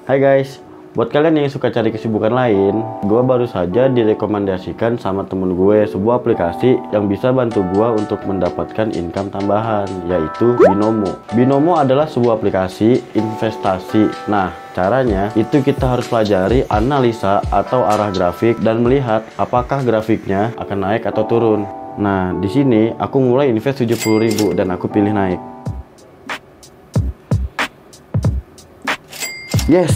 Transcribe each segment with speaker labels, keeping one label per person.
Speaker 1: Hai guys, buat kalian yang suka cari kesibukan lain, gue baru saja direkomendasikan sama temen gue sebuah aplikasi yang bisa bantu gue untuk mendapatkan income tambahan, yaitu Binomo. Binomo adalah sebuah aplikasi investasi. Nah, caranya itu kita harus pelajari analisa atau arah grafik dan melihat apakah grafiknya akan naik atau turun. Nah, di sini aku mulai invest 70.000 dan aku pilih naik. Yes,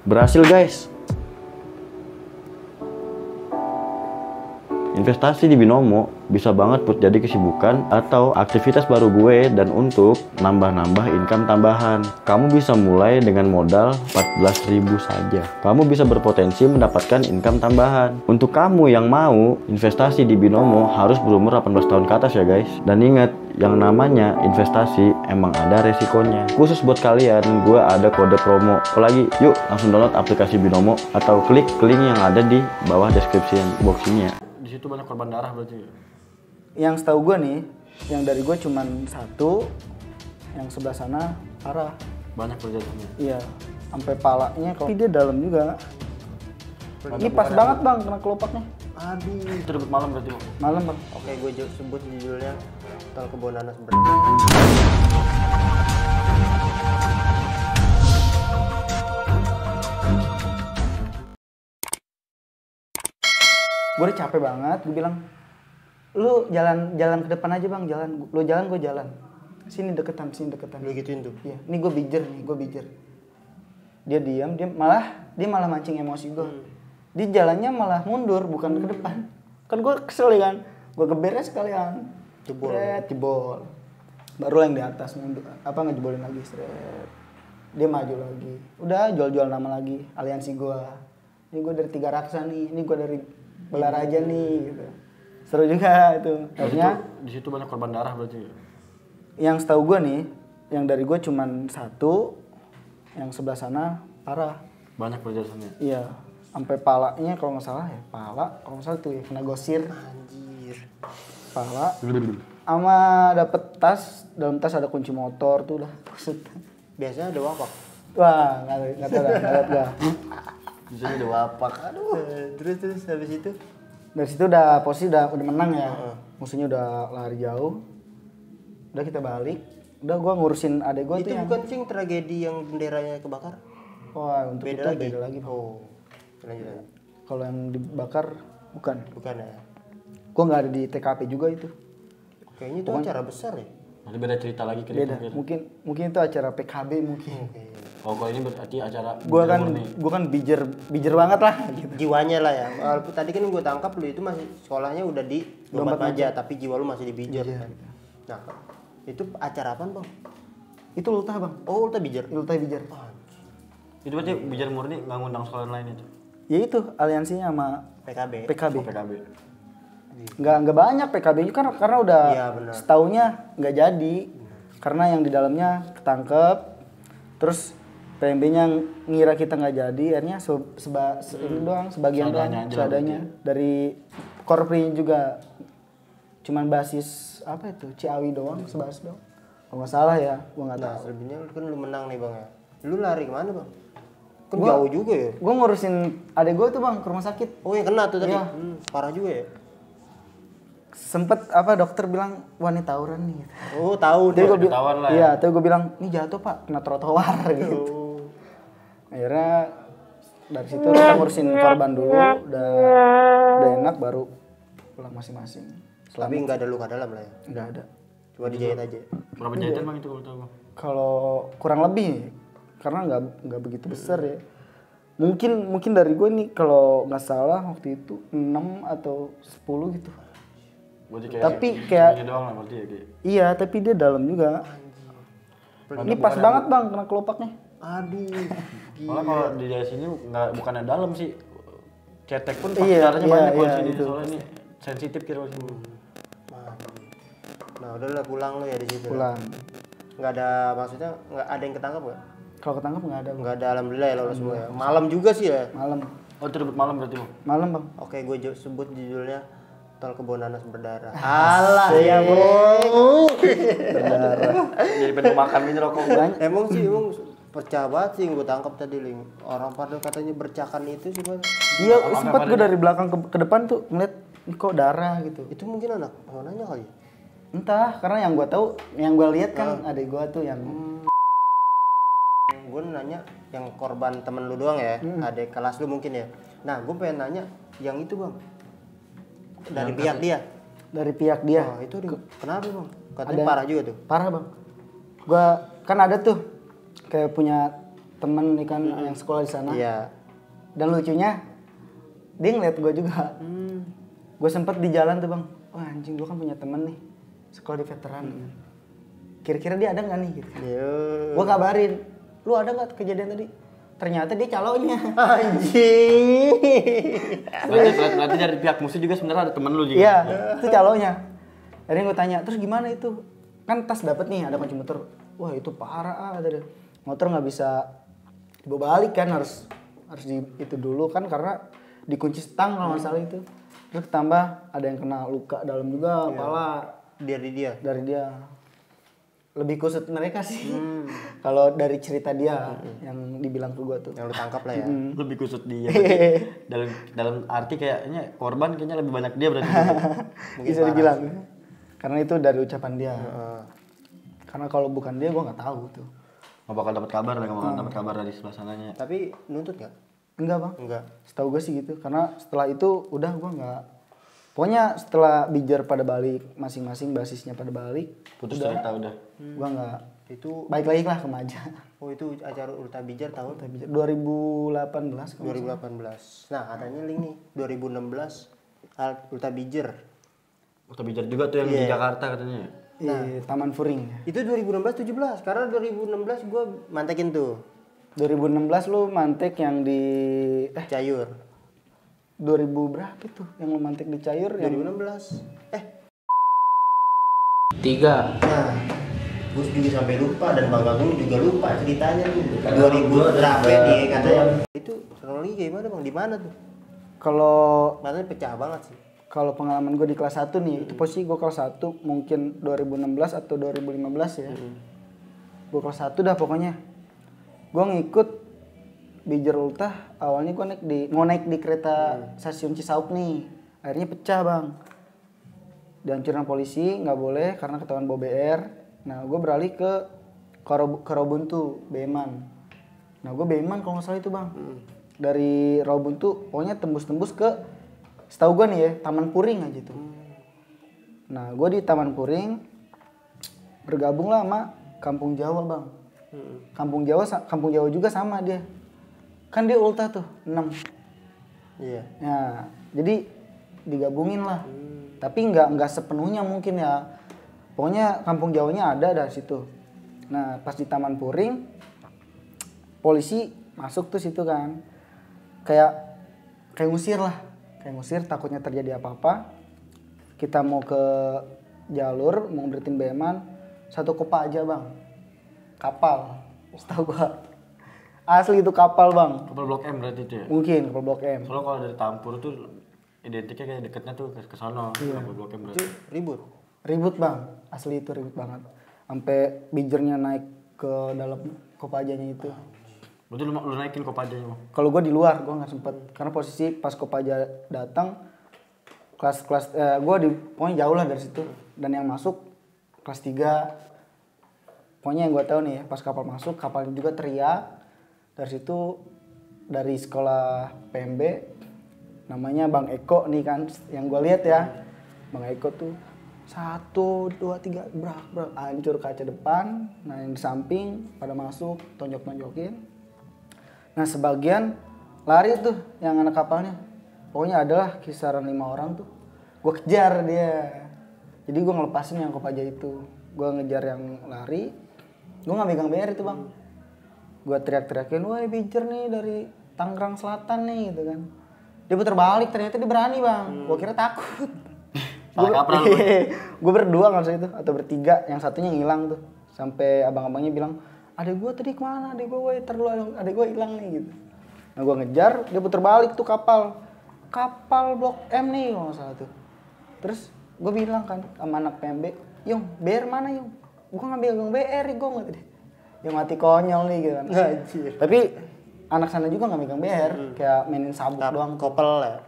Speaker 1: berhasil guys. Investasi di Binomo bisa banget buat jadi kesibukan atau aktivitas baru gue dan untuk nambah-nambah income tambahan. Kamu bisa mulai dengan modal 14.000 saja. Kamu bisa berpotensi mendapatkan income tambahan. Untuk kamu yang mau investasi di Binomo harus berumur 18 tahun ke atas ya guys. Dan ingat, yang namanya investasi emang ada resikonya. Khusus buat kalian, gue ada kode promo. Apalagi, yuk langsung download aplikasi Binomo atau klik link yang ada di bawah description box ini ya. Di situ banyak korban darah berarti.
Speaker 2: Yang setahu gue nih, yang dari gue cuman satu, yang sebelah sana parah.
Speaker 1: Banyak perjalanan.
Speaker 2: Iya, sampai palanya kalau dia dalam juga. Ini pas banget bang, kena kelopaknya.
Speaker 1: Aduh, itu debut malam berarti bang.
Speaker 2: Malam bang.
Speaker 3: Oke, gue sebut judulnya Tol Kebun Nanas Berdara.
Speaker 2: Gue udah capek banget, gue bilang, lu jalan ke depan aja bang, lu jalan gue jalan. Sini deketan.
Speaker 3: Lu gituin tuh?
Speaker 2: Iya, ini gue bijer. Dia diam, dia malah mancing emosi gue. Dia jalannya malah mundur, bukan ke depan. Kan gue kesel ya kan, gue gebernya sekalian. Jebol. Baru yang di atas mundur, ngejebolin lagi, seret. Dia maju lagi. Udah jual nama lagi, aliansi gue. Ini gue dari 3 raksa nih, ini gue dari Belaraja nih gitu. Seru juga itu. Akhirnya
Speaker 1: Di situ banyak korban darah berarti.
Speaker 2: yang setahu gue nih, yang dari gue cuman satu, yang sebelah sana parah.
Speaker 1: Banyak perjalanannya.
Speaker 2: Iya, sampai palanya kalau nggak salah ya, kalau nggak salah tuh ya, kena gosir.
Speaker 3: Anjir.
Speaker 2: Pala. Sama dapet tas, dalam tas ada kunci motor tuh udah.
Speaker 3: Biasanya ada wapak.
Speaker 2: Wah, nggak tahu dah.
Speaker 1: Di sini ada wapak.
Speaker 3: Aduh. Terus habis itu?
Speaker 2: Dari situ udah posisi udah menang ya. Musuhnya udah lari jauh. Udah kita balik. Udah gua ngurusin adek gua
Speaker 3: Itu
Speaker 2: tuh yang
Speaker 3: bukan sih tragedi yang benderanya kebakar?
Speaker 2: wah, untuk
Speaker 3: Beda
Speaker 2: itu
Speaker 3: lagi?
Speaker 2: beda lagi. Bang.
Speaker 3: Oh. Lanjut.
Speaker 2: Kalau yang dibakar bukan.
Speaker 3: Bukan ya?
Speaker 2: Gua nggak ada di TKP juga itu.
Speaker 3: Kayaknya itu acara besar ya?
Speaker 1: Nanti beda cerita lagi ke
Speaker 2: Beda. Mungkin itu acara PKB mungkin.
Speaker 1: Oh, kalau ini berarti acara
Speaker 2: Gua kan bijer banget lah gitu.
Speaker 3: Jiwanya lah ya. Walaupun tadi kan gue tangkap lu itu masih sekolahnya udah di Dombat Maja, tapi jiwa lu masih di Bijer. Kan? Nah, itu acara apaan bang?
Speaker 2: Itu ultah bang.
Speaker 3: Oh, ulta Bijer.
Speaker 2: Ultah bijer.
Speaker 1: Itu berarti bijar murni nggak ngundang sekolah lain itu.
Speaker 2: Ya itu aliansinya sama
Speaker 3: PKB.
Speaker 2: PKB.
Speaker 1: Oh, PKB.
Speaker 2: Nggak banyak PKB itu kan karena udah
Speaker 3: Iya, benar.
Speaker 2: setaunya nggak jadi. Karena yang di dalamnya ketangkep. Terus PMB-nya ngira kita nggak jadi, akhirnya ini doang, sebagian doang, seadanya. Dari Korpri juga cuman basis apa itu, Ciawi doang, sebahas doang. Kalau nggak salah ya, gua nggak tahu.
Speaker 3: Selebihnya kan lu menang nih bang ya. Lu lari kemana bang? Kan jauh juga ya.
Speaker 2: Gua ngurusin adek gua tuh bang ke rumah sakit.
Speaker 3: Oh yang kena tuh tadi.
Speaker 2: Iya.
Speaker 3: Parah juga ya.
Speaker 2: Sempet dokter bilang wah ini tawuran nih. Gitu.
Speaker 3: Oh tahu
Speaker 2: Tapi
Speaker 3: deh.
Speaker 2: gue bilang,
Speaker 1: ketahuan lah ya.
Speaker 2: iya, tapi gue bilang ini jatuh pak, kena trotoar gitu. Akhirnya dari situ kita ngurusin korban dulu, udah enak baru pulang masing-masing.
Speaker 3: Tapi nggak ada luka dalam lah ya.
Speaker 2: Nggak ada.
Speaker 3: Cuma dijahit aja.
Speaker 1: Berapa jahitan bang itu kalau tahu bang?
Speaker 2: Kalau kurang lebih, karena nggak begitu besar ya. Mungkin dari gue nih kalau nggak salah waktu itu 6 atau 10 gitu. Tapi kayak
Speaker 1: doang lah berarti ya kayak.
Speaker 2: iya, tapi dia dalam juga. Ini pas banget bang kena kelopaknya.
Speaker 3: Aduh.
Speaker 1: Malah kalau di daerah sini bukannya dalam sih. Cetek pun pasti
Speaker 2: Iya,
Speaker 1: darahnya
Speaker 2: iya,
Speaker 1: banyak kalau
Speaker 2: iya,
Speaker 1: sini.
Speaker 2: itu.
Speaker 1: Soalnya ini sensitif kira sini.
Speaker 3: Nah udahlah pulang lu ya di situ.
Speaker 2: Pulang.
Speaker 3: Nggak ada maksudnya nggak ada yang ketangkap nggak?
Speaker 2: Kalau ketangkap nggak ada.
Speaker 3: Nggak ada alhamdulillah ya lolos semua ya. Malam juga sih ya.
Speaker 2: Malam.
Speaker 1: Oh itu debut malam berarti bang?
Speaker 2: Malam bang.
Speaker 3: Oke gue sebut judulnya Tol Kebun Nanas Berdarah. Alah ya bu.
Speaker 2: Berdarah.
Speaker 1: Jadi pengen makan ini rokok.
Speaker 3: Emang sih emang Pecah banget sih gue tangkap tadi Ling. Orang pada katanya bercakan itu sih Bang.
Speaker 2: Iya, sempat gue dari belakang ke depan tuh ngeliat ini kok darah gitu.
Speaker 3: Itu mungkin anak mananya kali.
Speaker 2: Entah, karena yang gue tahu, yang gue lihat kan adik gue tuh yang
Speaker 3: Gue nanya yang korban temen lu doang ya, adik kelas lu mungkin ya. Nah, gue pengen nanya yang itu Bang. Dari pihak dia.
Speaker 2: dari pihak dia.
Speaker 3: Oh, itu kenapa Bang? Katanya parah juga tuh.
Speaker 2: Parah bang. Gue kan ada tuh kayak punya temen nih kan yang sekolah di sana.
Speaker 3: Iya.
Speaker 2: Dan lucunya dia ngeliat gue juga. Gue sempet di jalan tuh bang. Wah anjing gue kan punya temen nih sekolah di veteran. Kira-kira dia ada nggak nih? Gitu. Gue kabarin. Lu ada nggak kejadian tadi? Ternyata dia calonnya.
Speaker 3: Anjing.
Speaker 1: Berarti dari pihak musuh juga sebenarnya ada temen lu juga.
Speaker 2: Iya, itu calonnya. Akhirnya gue tanya, terus gimana itu? Kan tas dapet nih, ada kunci motor. Wah itu parah tadi. Motor nggak bisa dibawa balik kan, harus di itu dulu kan karena dikunci stang kalau nggak salah itu. Terus tambah ada yang kena luka dalam juga, kepala.
Speaker 3: Dari dia.
Speaker 2: Dari dia. Lebih kusut mereka sih. Kalau dari cerita dia yang dibilang ke gue tuh.
Speaker 3: Yang lu tangkap lah ya.
Speaker 1: Lebih kusut dia. dalam arti kayaknya korban kayaknya lebih banyak dia berarti.
Speaker 2: Bisa dibilang. Karena itu dari ucapan dia. Karena kalau bukan dia gue nggak tahu tuh.
Speaker 1: Nggak bakal dapat kabar lah, nggak bakal dapat kabar dari sebelah sananya.
Speaker 3: Tapi nuntut nggak?
Speaker 2: Enggak bang.
Speaker 3: Enggak.
Speaker 2: Setahu gue sih gitu. Karena setelah itu udah gue nggak. Pokoknya setelah bijar pada balik, masing-masing basisnya pada balik.
Speaker 1: Putus cerita udah.
Speaker 2: Gue nggak.
Speaker 3: Itu
Speaker 2: Baik lagi lah ke Maja.
Speaker 3: oh itu acara Ulta Bijar tahun
Speaker 2: 2018 kalau
Speaker 3: 2018. Nah, katanya Ling nih 2016 Ulta Bijar.
Speaker 1: Ulta Bijar juga tuh yang di Jakarta katanya.
Speaker 2: Iya, Taman Furing.
Speaker 3: Itu 2016 17 karena 2016 gua mantekin tuh
Speaker 2: 2016 lu mantek yang di
Speaker 3: Cayur.
Speaker 2: 2000 berapa itu yang lu mantek di Cayur yang
Speaker 3: 2016.
Speaker 4: 3.
Speaker 3: Nah, gue juga sampai lupa dan Bang Agung juga lupa ceritanya tuh. 2000 berapa nih katanya. Itu kronologi gimana Bang? Di mana tuh?
Speaker 2: kalau
Speaker 3: Matanya pecah banget sih.
Speaker 2: kalau pengalaman gue di kelas 1 nih, itu posisi gue kelas 1 mungkin 2016 atau 2015 ya. Gue kelas 1 dah pokoknya. Gue ngikut Bijar Ultah, awalnya gue mau naik di kereta stasiun Cisauk nih. Akhirnya pecah bang. Dihancurin polisi, nggak boleh karena ketahuan bawa BR. Nah gue beralih ke Rawabuntu, Beman. Nah gue Beman kalau nggak salah itu bang. Dari Rawabuntu pokoknya tembus-tembus ke, setahu gue nih ya, Taman Puring aja tuh. Nah gue di Taman Puring bergabung lah sama Kampung Jawa bang. Kampung Jawa juga sama dia. Kan dia ulta tuh 6.
Speaker 3: Iya.
Speaker 2: Nah jadi digabungin lah. Tapi nggak sepenuhnya mungkin ya. Pokoknya Kampung Jawanya ada dari situ. Nah pas di Taman Puring polisi masuk tuh situ kan. Kayak ngusir lah. Kayak ngusir takutnya terjadi apa-apa. Kita mau ke jalur mau berhentiin Beman, satu kopa aja bang. Kapal. Setahu gua. Asli itu kapal bang.
Speaker 1: Kapal Blok M berarti itu ya?
Speaker 2: Mungkin kapal Blok M.
Speaker 1: Soalnya kalau dari Tampur tuh identiknya kayak deketnya tuh ke sono. Kapal Blok M berarti.
Speaker 3: Ribut.
Speaker 2: Ribut bang. Asli itu ribut banget. Sampai bijernya naik ke dalam kopajanya itu.
Speaker 1: Berarti lu naikin kopajanya Bang?
Speaker 2: Kalau gue di luar, gue nggak sempet. Karena posisi pas kopaja datang, kelas gue di pokoknya jauh lah dari situ. Dan yang masuk kelas 3. Pokoknya yang gue tahu nih ya, pas kapal masuk, kapalnya juga teriak. Dari situ dari sekolah PMB, namanya Bang Eko nih kan, yang gue lihat ya, Bang Eko tuh 1, 2, 3 brak hancur kaca depan. Nah yang di samping pada masuk tonjokin. Nah sebagian lari tuh yang anak kapalnya. Pokoknya adalah kisaran 5 orang tuh. Gue kejar dia. Jadi gue ngelepasin yang kopaja itu. Gue ngejar yang lari. Gue gak megang BR itu bang. Gue teriak-teriakin, wah Bijar nih dari Tangerang Selatan nih gitu kan. Dia putar balik, ternyata dia berani bang. Gue kira takut. Gue berdua nggak usah itu atau bertiga, yang satunya ngilang tuh. Sampai abang-abangnya bilang, adek gue tadi kemana? Adek gue hilang nih gitu. Nah gue ngejar, dia putar balik tuh kapal Blok M nih kalau nggak salah tuh. Terus gue bilang kan sama anak PMB, Yung BR mana Yung? Gue ngambil BR gue nggak tadi. yang mati konyol nih gitu kan.
Speaker 3: Anjir.
Speaker 2: Tapi anak sana juga nggak megang BR, kayak mainin sabuk doang.
Speaker 3: Kopel ya.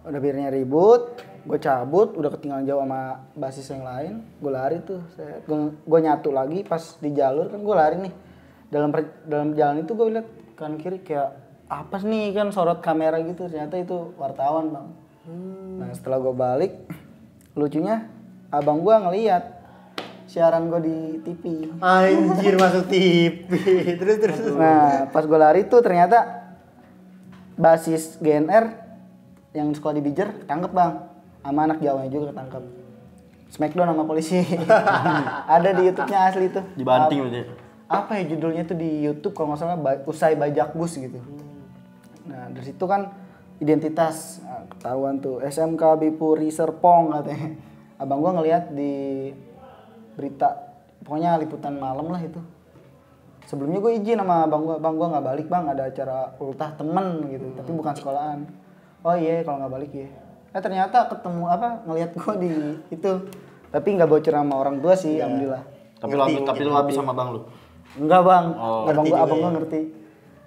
Speaker 2: Udah birnya ribut, gue cabut, udah ketinggalan jauh sama basis yang lain, gue lari tuh, gue nyatu lagi pas di jalur kan gue lari nih, dalam jalan itu gue lihat kanan kiri kayak apa nih kan sorot kamera gitu, ternyata itu wartawan bang. Nah setelah gue balik, lucunya abang gue ngeliat siaran gue di TV.
Speaker 3: Anjir masuk TV. Terus.
Speaker 2: Nah pas gue lari tuh ternyata basis GNR yang sekolah di Bijer ketangkep bang, sama anak Jawanya juga ketangkep. Smackdown sama polisi. Ada di YouTube-nya asli tuh.
Speaker 1: Dibanting berarti.
Speaker 2: Apa ya judulnya tuh di YouTube kalau nggak salah usai bajak bus gitu. Nah dari situ kan identitas ketahuan tuh SMK Bipuri Serpong katanya. Abang gua ngelihat di berita, pokoknya liputan malam lah itu. Sebelumnya gue izin sama bang gua nggak balik bang, ada acara ultah temen gitu, tapi bukan sekolahan. Oh iya kalau nggak balik ya. Ternyata ketemu ngelihat gue di itu. Tapi nggak bocor sama orang tua sih, alhamdulillah.
Speaker 1: Tapi lu habis sama bang lu.
Speaker 2: Enggak bang,
Speaker 1: Oh,
Speaker 2: abang gue ngerti.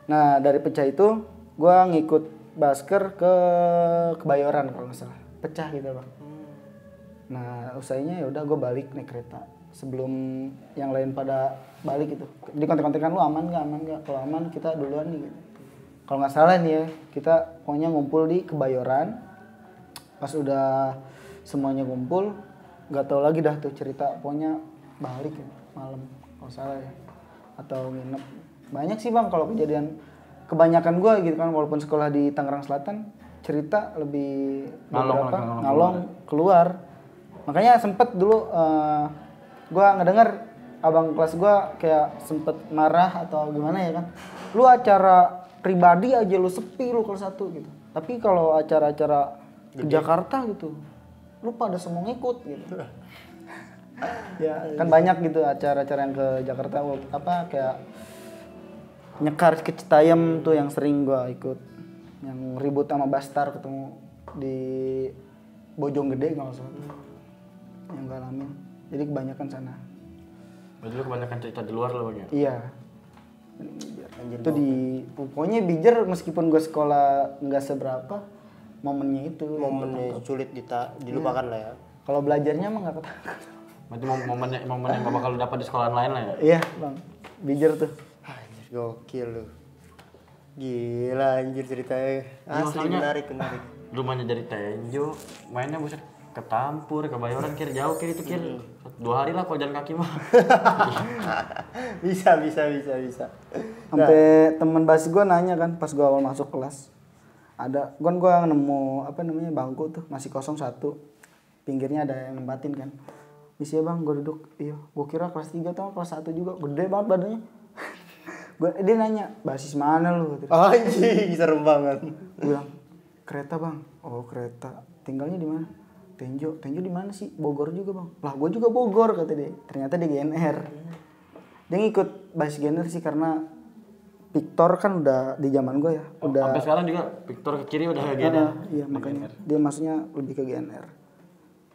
Speaker 2: Nah dari pecah itu gue ngikut basker ke Kebayoran kalau nggak salah. Pecah gitu bang. Nah usainya ya udah gue balik naik kereta. Sebelum yang lain pada balik gitu. Di kontek-kontekan lu aman nggak? Kalau aman kita duluan nih gitu. Kalau nggak salah nih ya, kita pokoknya ngumpul di Kebayoran. Pas udah semuanya ngumpul, nggak tahu lagi dah tuh cerita. Pokoknya balik ya, malam kalau salah ya, atau nginep. Banyak sih bang kalau kejadian. Kebanyakan gue gitu kan, walaupun sekolah di Tangerang Selatan, cerita lebih ngalong keluar. Makanya sempet dulu gue ngedenger abang kelas gue kayak sempet marah atau gimana ya kan. Lu acara pribadi aja lu sepi lu kelas 1 gitu. Tapi kalau acara-acara ke Jakarta gitu, lu pada semua ngikut gitu. Ya kan banyak gitu acara-acara yang ke Jakarta kayak Nyekar ke Citayam tuh yang sering gua ikut. Yang ribut sama Bastar ketemu di Bojonggede kalau nggak salah. Yang gak alamin. Jadi kebanyakan sana.
Speaker 1: Berarti lu kebanyakan cerita di luar lo bang ya?
Speaker 2: Iya. Itu di pokoknya Bijer meskipun gue sekolah nggak seberapa, momennya itu
Speaker 3: Momennya sulit dilupakan lah ya.
Speaker 2: kalau belajarnya emang nggak ketangkep.
Speaker 1: Berarti momen yang gak bakal lu dapat di sekolahan lain lah ya?
Speaker 2: Iya bang, Bijer tuh.
Speaker 3: Anjir gokil lu. Gila anjir ceritanya. Asli
Speaker 1: masalahnya-
Speaker 3: menarik.
Speaker 1: Rumahnya dari Tenjo, mainnya buset ketampur, Kebayoran kir jauh kir itu kir. 2 hari lah kalau jalan kaki mah.
Speaker 3: Bisa.
Speaker 2: Sampai teman basi gue nanya kan pas gue awal masuk kelas, ada gue nemu bangku tuh masih kosong 1, pinggirnya ada yang nempatin kan. Bisa ya bang, gue duduk. Iya, gue kira kelas 3 atau kelas 1 juga, gede banget badannya. Dia nanya, basis mana lu?
Speaker 3: Anjing serem banget.
Speaker 2: Gue bilang, kereta bang. Oh kereta, tinggalnya di mana? Tenjo di mana sih? Bogor juga bang. Lah gue juga Bogor kata dia. Ternyata di GNR. Dia ngikut basis GNR sih karena Victor kan udah di zaman gue ya. Udah.
Speaker 1: Sampai sekarang juga Victor ke kiri udah GNR.
Speaker 2: Iya makanya dia maksudnya lebih ke GNR.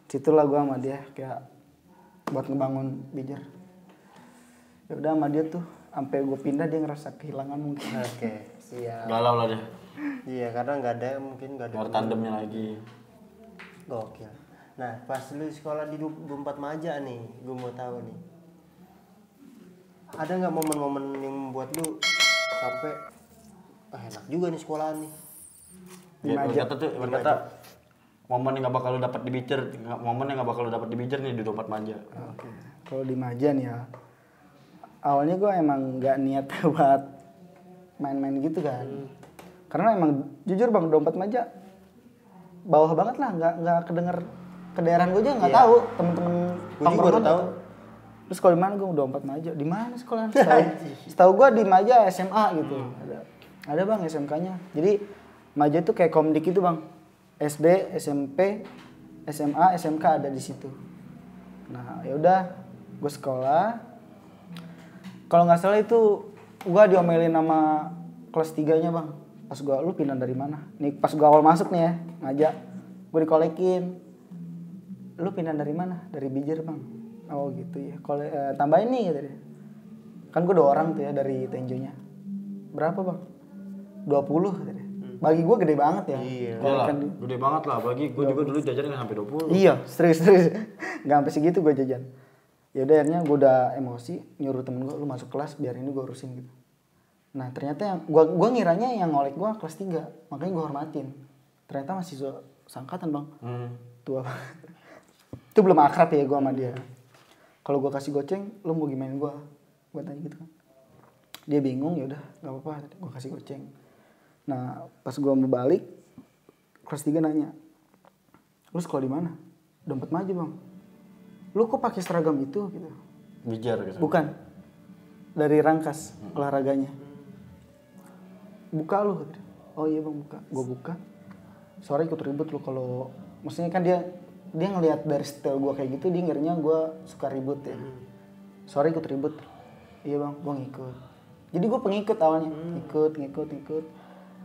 Speaker 2: Situlah gue sama dia kayak buat ngebangun Bijer. Ya udah sama dia tuh sampai gue pindah dia ngerasa kehilangan mungkin.
Speaker 3: Oke, siap.
Speaker 1: Galau lah dia.
Speaker 3: Iya, karena nggak ada
Speaker 1: Keluar tandemnya lagi.
Speaker 3: Gokil. Nah, pas lu sekolah di 24 Maja nih, gue mau tahu nih. Ada nggak momen-momen yang membuat lu sampai enak juga nih sekolahan nih?
Speaker 1: Kata momen yang gak bakal lu dapat di Bijer, momen yang gak bakal lu dapat di Bijer nih di 24 Maja.
Speaker 2: Oke. Kalau di Maja nih ya, awalnya gue emang nggak niat buat main-main gitu kan. Karena emang jujur bang 24 Maja bawah banget lah, nggak kedenger kedaerahan gue juga nggak tahu temen-temen
Speaker 3: Gue juga baru tahu.
Speaker 2: Terus kalau di mana gue 24 Maja, di mana sekolah? Setahu gue di Maja SMA gitu. Ada bang SMK-nya. Jadi Maja itu kayak komdik itu bang. SD, SMP, SMA, SMK ada di situ. Nah ya udah, gue sekolah. Kalau nggak salah itu gue diomelin sama kelas 3-nya bang. Pas gue, lu pindah dari mana? Nih pas gue awal masuk nih ya, Maja, gue dikolekin. Lu pindah dari mana? Dari Bijer bang. Oh gitu ya. Tambahin nih kata dia. Kan gue 2 orang tuh ya dari Tenjonya. Berapa bang? 20 katanya. Bagi gue gede banget ya.
Speaker 3: Iya.
Speaker 1: Iyalah, gede banget lah. Apalagi gue juga dulu jajan nggak sampai 20.
Speaker 2: Iya, serius. Gak sampai segitu gue jajan. Ya udah akhirnya gue udah emosi, nyuruh temen gue, lu masuk kelas biar ini gue urusin gitu. Nah ternyata yang gue ngiranya yang ngolek gue kelas 3, makanya gue hormatin. Ternyata masih seangkatan bang, tua banget. Itu belum akrab ya gue sama dia. Kalau gue kasih goceng, lu mau gimana gue tanya gitu kan. Dia bingung, ya udah nggak apa-apa, gue kasih goceng. Nah pas gue mau balik, kelas 3 nanya, lu sekolah di mana? Dompet Maju bang. Lu kok pakai seragam itu gitu?
Speaker 1: Bijar gitu.
Speaker 2: Bukan, dari Rangkas olahraganya. Buka lu. Oh iya bang buka. Gue buka. Sore ikut ribut lu kalau, maksudnya kan dia ngelihat dari style gue kayak gitu, dia ngiranya gue suka ribut ya. Sore ikut ribut. Iya bang, gue ngikut. Jadi gue pengikut awalnya, ngikut.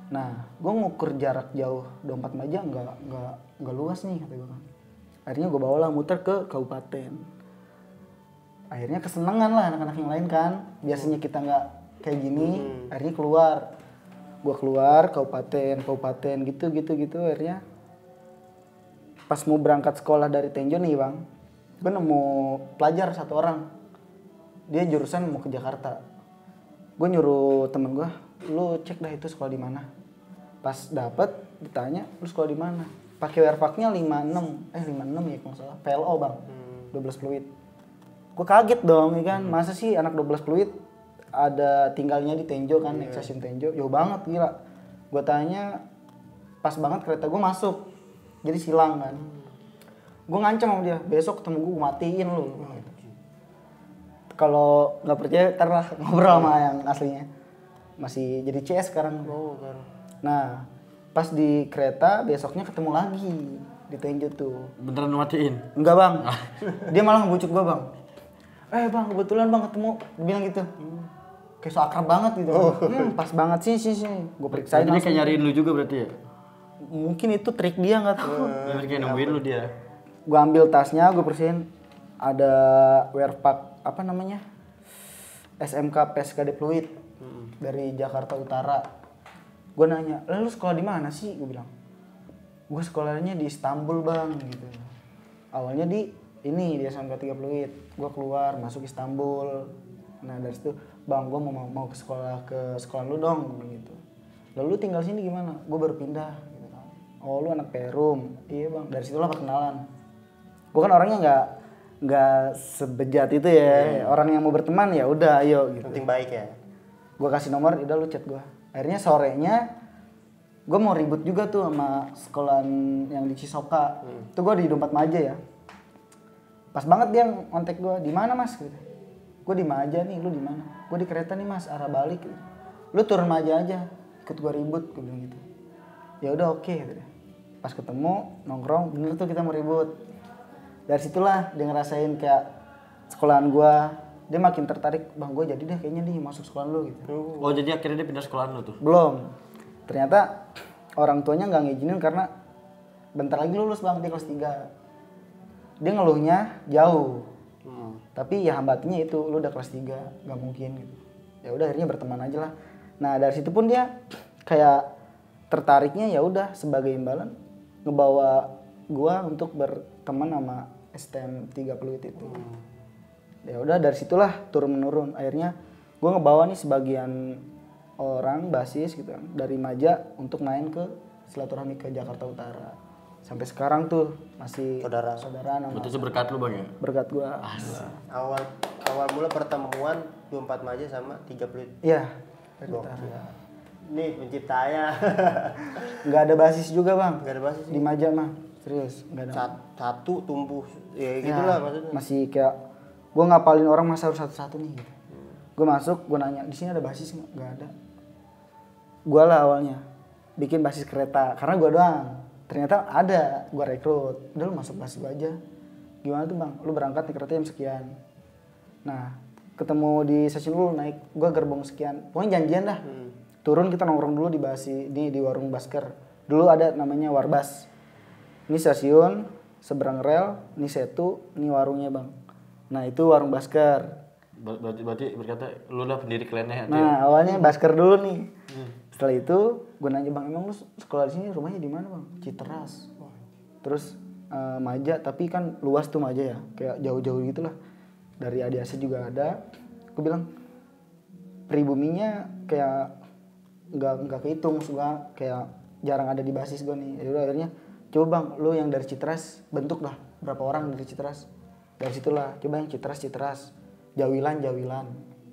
Speaker 2: Nah, gue ngukur jarak jauh Dompet Maja nggak luas nih kata gue kan. Akhirnya gue bawalah muter ke kabupaten. Akhirnya kesenangan lah anak-anak yang lain kan. Biasanya kita nggak kayak gini. Akhirnya keluar. Gue keluar kabupaten gitu. Akhirnya pas mau berangkat sekolah dari Tenjo nih bang, gue nemu pelajar 1 orang. Dia jurusan mau ke Jakarta. Gue nyuruh temen gue, lu cek dah itu sekolah di mana. Pas dapet ditanya, lu sekolah di mana? Pakai werpaknya 56 ya kalau salah. PLO bang, 12 Pluit. Gue kaget dong ya kan, masa sih anak 12 Pluit ada tinggalnya di Tenjo kan, stasiun Tenjo, jauh banget gila. Gue tanya, pas banget kereta gue masuk, jadi silang kan. Gue ngancam sama dia, besok ketemu gue matiin lu. Kalau nggak percaya, ntar lah ngobrol sama yang aslinya. Masih jadi CS sekarang. Nah, pas di kereta besoknya ketemu lagi di Tenjo tuh.
Speaker 1: Beneran matiin?
Speaker 2: Enggak bang, dia malah ngebucuk gue bang. Bang kebetulan bang ketemu, dia bilang gitu. Kayak so akrab banget gitu. Pas banget sih. Gue periksain.
Speaker 1: Jadi dia kayak nyariin lu juga berarti ya?
Speaker 2: Mungkin itu trik dia nggak tahu.
Speaker 1: Dia kayak nungguin lu dia.
Speaker 2: Gue ambil tasnya, gue bersihin. Ada werpak apa namanya? SMK PSKD Pluit dari Jakarta Utara. Gue nanya, lu sekolah di mana sih? Gue bilang, gue sekolahnya di Istanbul bang gitu. Awalnya di SMK 3 Pluit. Gue keluar masuk Istanbul. Nah dari situ, bang gue mau ke sekolah lu dong gitu. Lalu lu tinggal sini gimana? Gue baru pindah gitu kan. Oh lu anak Perum. Iya bang, dari situlah perkenalan. Gue kan orangnya nggak sebejat itu ya. Orang yang mau berteman ya udah ayo gitu.
Speaker 3: Penting baik ya.
Speaker 2: Gue kasih nomor, udah lu chat gue. Akhirnya sorenya gue mau ribut juga tuh sama sekolahan yang di Cisoka. Itu gue di Dompet Maja ya. Pas banget dia ngontek gue, di mana mas? Gitu. Gue di Maja nih, lu di mana? Gue di kereta nih mas, arah balik. Gitu. Lu turun Maja aja, ikut gue ribut, gue bilang gitu. Ya udah oke. Gitu. Pas ketemu nongkrong, bener tuh kita mau ribut. Dari situlah dia ngerasain kayak sekolahan gue, dia makin tertarik, bang gue jadi deh kayaknya nih masuk sekolahan lu gitu.
Speaker 1: Oh jadi akhirnya dia pindah sekolahan lu tuh?
Speaker 2: Belum, ternyata orang tuanya nggak ngizinin karena bentar lagi lulus bang, dia kelas 3. Dia ngeluhnya jauh, tapi ya hambatannya itu, lu udah kelas 3, nggak mungkin gitu. Ya udah akhirnya berteman aja lah. Nah dari situ pun dia kayak tertariknya ya udah sebagai imbalan ngebawa gua untuk berteman sama STM 3 Pluit itu. Ya udah dari situlah turun menurun. Akhirnya gue ngebawa nih sebagian orang basis gitu kan dari Maja untuk main ke silaturahmi ke Jakarta Utara. Sampai sekarang tuh masih saudara nama.
Speaker 1: Berarti itu berkat lu bang ya?
Speaker 2: Berkat gue.
Speaker 3: Awal mula pertemuan 24 Maja sama 3 Pluit.
Speaker 2: Iya. Dari Utara.
Speaker 3: Nih penciptanya.
Speaker 2: Nggak ada basis juga bang.
Speaker 3: Nggak ada basis
Speaker 2: di Maja mah. Serius nggak ada.
Speaker 3: Satu tumbuh ya gitulah maksudnya.
Speaker 2: Masih kayak gue ngapalin orang masa harus satu-satu nih gitu. Gue masuk, gue nanya, di sini ada basis nggak? Nggak ada. Gue lah awalnya bikin basis kereta, karena gue doang. Ternyata ada, gue rekrut. Udah lu masuk basis gue aja. Gimana tuh bang? Lu berangkat nih kereta jam sekian. Nah, ketemu di stasiun lu naik, gue gerbong sekian. Pokoknya janjian dah. Turun kita nongkrong dulu di warung Basker. Dulu ada namanya Warbas. Ini stasiun, seberang rel, ini setu, ini warungnya bang. Nah itu warung Basker.
Speaker 1: Berarti berkata lu lah pendiri klannya.
Speaker 2: Nah awalnya Basker dulu nih. Setelah itu gue nanya bang emang lu sekolah di sini rumahnya di mana bang? Citeras. Terus Maja tapi kan luas tuh Maja ya kayak jauh-jauh gitulah. Dari ADAC juga ada. Gue bilang pribuminya kayak nggak kehitung juga kayak jarang ada di basis gue nih. Jadi akhirnya coba bang lu yang dari Citeras bentuk lah berapa orang dari Citeras. Dari situlah coba yang Citeras. Jawilan,